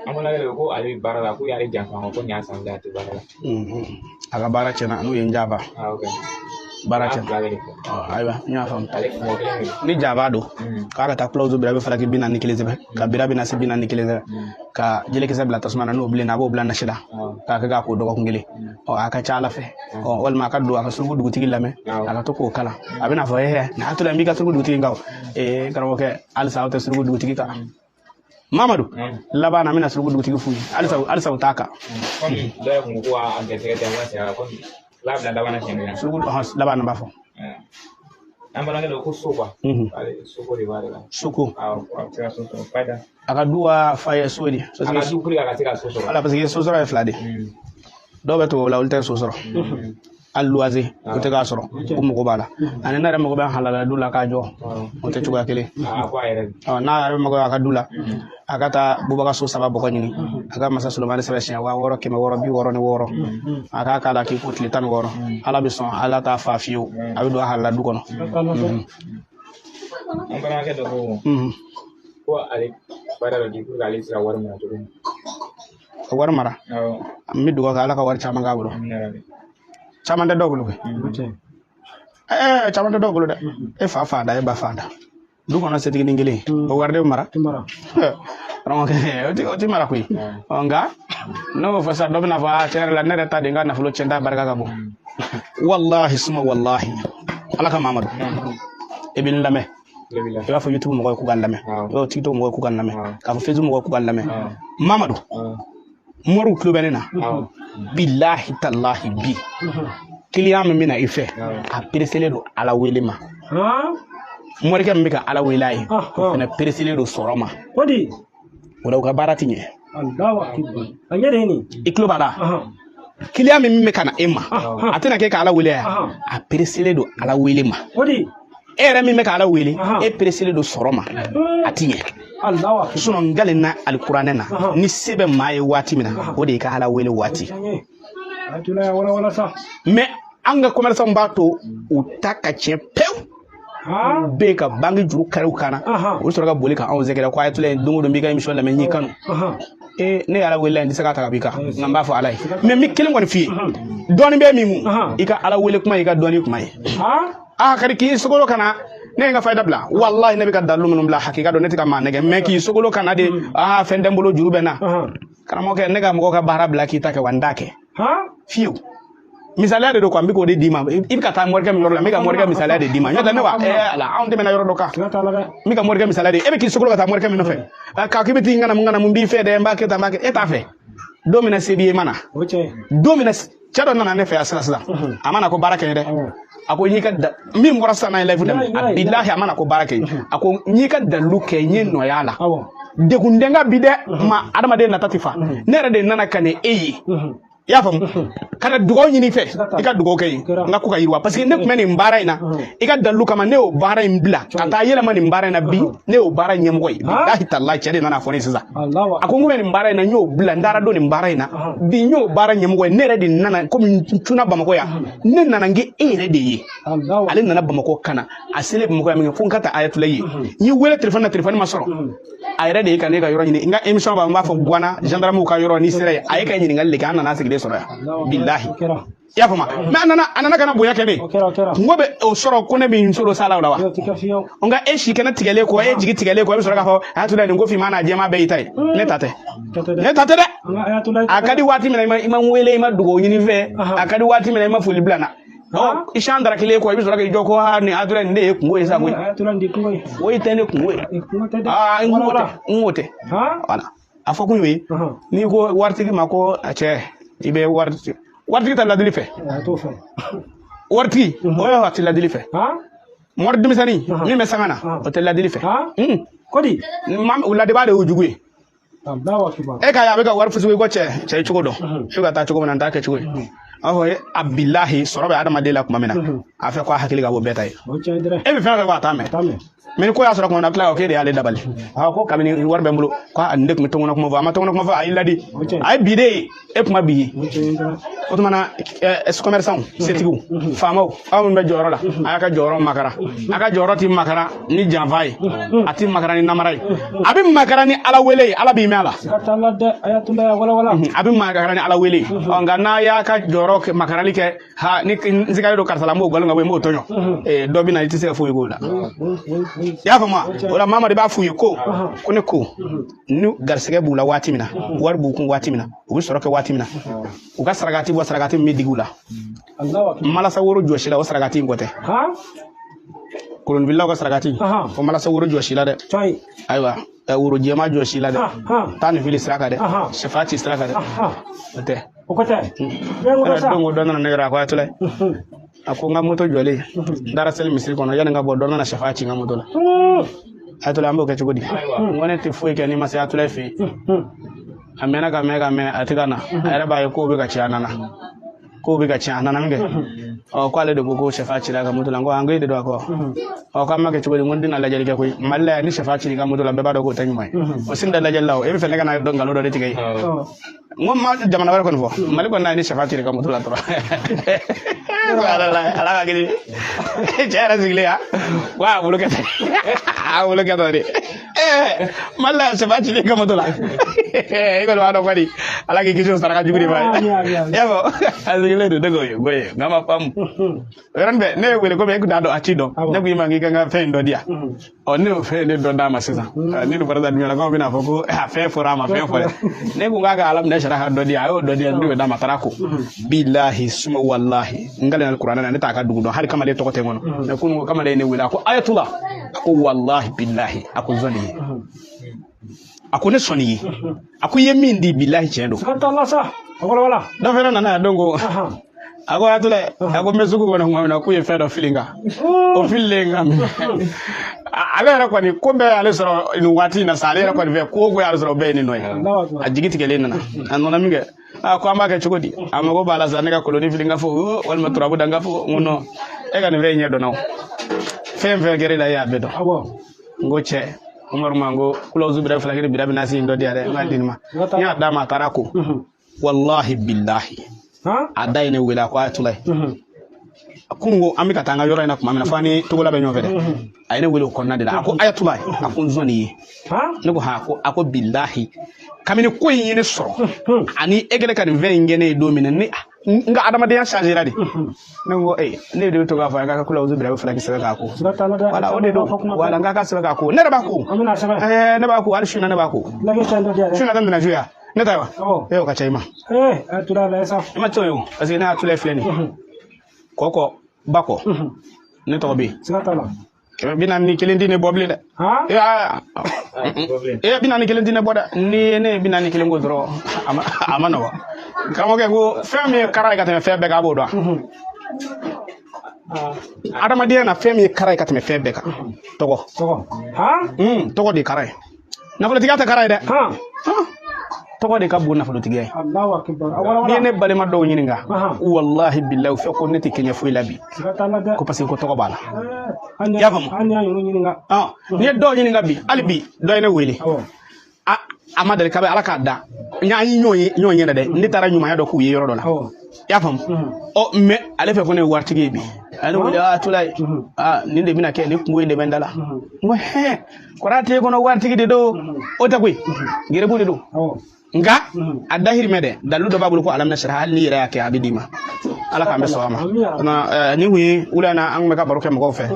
amala le ko ali barala ko yari janfa ko nya san da barala aga bara cena no yen jaba okay bara cena aywa nya fam ni jaba do ka ta close bira be fala ki bina ni kileze ka bira bina si bina ni kileze ka jele ke sabla tasmana no blena bo blana shida ka ga ko do ko ngile o aka chala fe o wal ma ka do aka sungu dugu tigi lame aka to ko kala abina fo na to lambi ka sungu dugu tigi ngaw garwo ke al sawte sungu dugu tigi ka Mamadou labana mina sungu dugu tigi fu al saw taka da ko ko an te te ma sa ko labna da wana shenga sungu labana ba fo ambala ngelo ko soba soko di wala soko tira soso pada aka duwa faye sodi so aka du kuri aka tira soso ala parce que soso ay flade do beto la ulte soso al loisir ko te ga soro ko mo ko bala anena re mo ko ban halala dula ka jo o te chuga kele na re mo ko aka dula aka ta bubaka so saba boko nyini aka masa sulaiman selection wa woro keme woro bi woro ni woro aka kala ki ko tlitan woro ala bi son ala ta fa fiu abi do halala du kono ambala ke do ko ali para di ko ali sira woro ma to war mara mi dugo ka ala ka war chama ga bro chama de doglu ke chama de doglu de e fa fa da e ba fa da du kono se tigi ngile o warde mara ron ke o ti mara kuy nga no fa sa dobna fa tere la nere ta de nga na fulo chenda barka ga bo wallahi suma wallahi ala ka mamadou ibn lame ya fa youtube mo ko gandame o tiktok mo ko gandame ka fa facebook mo ko gandame mamadou moru klubenena billahi tallahi bi client min mina ife a presele do ala welema morike mbika ala welai na presele do soroma kodi wala ka barati nye Allahu akbar anyere ni iklo bala client min meka na emma atena ke ka ala welai a presele do ala welema kodi era min meka ala wele e presele do soroma atinye Allah wa suno ngale na alqur'ana na ni sebe mai wati mina o de ka hala wele wati atula ya wala sa me anga commerce mbato utaka chepew be ka bangi juru karu kana o soro ka boli ka on zekera ko ayatule dungu do mbiga emission la menyi kanu ne ala wele ndi saka ta bika ngamba fo alai me mi kelin woni fi doni be mi mu ika ala wele kuma ika doni kuma kadi ki sogolo kana ne nga fayda bla wallahi nabi ka dalu munum bla hakika do netika ma nege me ki sogolo kana de fende mbolo jurube na kana mo ke nega mo ka bara bla ki take wandake fiu misala de do ko ambiko de dima ibka ta morga mi yorla mega morga misala de dima nyata ne wa ala on de mena yoro do ka mega morga misala de ebe ki sogolo ka ta morga mi no fe ka ki beti ngana mu mbi fe de mbake ta mbake eta fe domina sebiye mana domina chado nana ne fe asala amana ko baraka ne de ako nyika da mi ngora sana live dem billahi amana ko baraka ako nyika da luke nyin no yala de kundenga bide ma adama de natatifa nere de nana kane eyi ya fam kada dugo nyini fe ika dugo kay ngako ka yirwa parce que ne kuma ni mbara ina ika dalu kama ne o bara imbla kata yela mani mbara ina bi ne o bara nyemgoy billahi tallahi chede nana foni siza ako ngume ni mbara ina nyo bla ndara do ni mbara ina bi nyo bara nyemgoy nere de nana comme tuna bamako ya ne nana ngi ere de yi ale nana bamako kana asile bamako ya mi fon kata ayatula yi ni wele telephone na telephone masoro ayre de ka ne ka yoro nyini nga emission ba mba fo gwana gendarme ka yoro ni sere ay ka nyini ngalle kana na sigide soro billahi ya fama me anana kana boya kebe ngobe o soro ko ne bi soro sala wala onga e shi kana tigele ko e jigi tigele ko e soro ka fo atula ni ngofi mana jema be itai ne tate de akadi wati mina ima wele ima dugo nyini ve akadi wati mina ima fuli blana ishandara kile ko e soro ka joko ha ni atula ni ko e sa ko atula ndi ko o itene ko ngote wala afo ko yi ni ko wartigi mako ache ibe wartigi ta ladili fe wartigi o wati ladili fe mor dimisani ni me sangana o te ladili fe kodi mam ulade ba de ojugwe e ka ya be ka war fusu go che chugo do shuga ta chugo nan ta ke chugo aho abillahi sorobe adama de la kuma mena afa ko hakili ga bo betay e be fa ga ta me men ko ya sura ko na tla o ke de ale dabali ha ko kamini war be mbulu ko ande ko tongo na ko ma tongo na ko fa ay ladi ay bide e kuma bi o to mana es commerçant setigu famo awu be joro la aka joro makara aka joro ti makara ni janfai ati makara ni namarai abi makara ni ala wele ala bi mala Allah da ayatullah wala abi makara ni ala wele nga na ya ka joro makara li ke ha ni zika do karsala mo gol nga we mo tonyo do bi na ti se fo yugo la ya fama wala mama de ba fu yuko ko ne ko nu garsege bu la wati mina war bu kun wati mina u bi soroke wati mina u ga saragati bo saragati mi digula Allah mala sa woro joshila o saragati ngote ha kolon villa ko saragati o mala sa woro joshila de toy aywa woro jema joshila de tan fili saraka de Aha. shafati saraka de ote o ko tay yango ana sa dongo donna na ngira ko atule ako nga moto jole dara sel misri kono yana nga bo donna na shafati nga moto la atule ambo ke chugodi ngone te fuye ke ni masi atule fi amena ka me atigana era ba ko be ka chiana ko be ka chiana na nge o ko ale de go shafati la ga moto la ngo angai de do ko o ko ma ke chugodi ngondi na la jali ke ko malla ni shafati ga moto la be ba do ko tanyu mai o sinda la jalla o e fe ne kana do ngalo do de tigay ngom ma jamana wala ko fo mali ko na ni shafati ga moto la to ala ka gidi jara sigle ya wa bulu ke bulu ke to de malla shafati ga moto la ko wa do ko di ala ki kiso saraka jibri ba yabo azile do go yo goye ngama pam ran be ne wele ko be ko dado achido ne ko imangi nga fe ndo dia o ne fe ne do ndama sisa ni no barada mi la ko bina foko fe forama fe fore ne ko ngaga alam ne shara do dia o do dia ndi dama tarako billahi suma wallahi ngale alquran ne ta ka dugu do har kamale to ko te ngono ne ko kamale ne wela ko ayatullah ko wallahi billahi ako zoni ako ne soni ako yemindi billahi chendo Allah sa wala da fera nana dongo ako atule ako mesuku ko na ku ye fedo filinga o filinga ala ra kwani kombe ale soro ni wati na sale ra kwani ve ko go ya soro be ni noy ajigiti kele nana anona minge ako amaka chukodi amago bala zanega koloni filinga fo wal maturabu danga fo ngono e ga ni ve nyedo naw fem gere da ya bedo ngoche Umar mango kula uzubira fulakini birabi nasi ndo diare ngadinma nya dama tarako wallahi billahi adai ne wela kwa tulai kungo amika tanga yoro ina kuma mina fani tugola be nyovede ayine wele ko nande da ako ayatulai ako nzoni ne ko ha ako billahi kamini ko yini so ani egele kan vengene do mina ni nga adama de changer radi ngo ne de to ga fa nga kula uzubira fulakini saka ko wala ode do wala nga ka saka ko ne ba ko ne ba ko alshina ne ba ko shina dan na juya ne tawa yo ka chaima atura la esa ma choyo parce que na atule fleni koko bako ne to bi sikatala binan ni kelindi ne bobli de binan ni kelindi ne boda ni ne binan ni kelengo dro amana wa kamo ke go fami karay ka te febe ga bodo adama dia na fami karay ka te febe ka togo togo di karay na folo tigata karay de togo de ka bu na folo tigay Allahu akbar ni ne bale ma do nyininga wallahi billahi fe ko neti kenya fu labi ko parce ko togo bala ya famo ni do nyininga bi alibi do ene weli amadal kabe alaka da nyaanyi nyonyi na de ndi tara nyuma ya do ku yero do la ya fam o me ale fe ko ne wartige bi ale wele tulai ni de bina ke ni ko inde bendala ngo he ko rate ko no wartige de do o takui gere budi do nga adahir mede dalu do babul ko alam na shara hal ni ra yake abidima alaka me so ama na ni wi ulana an me ka baroke mo ko fe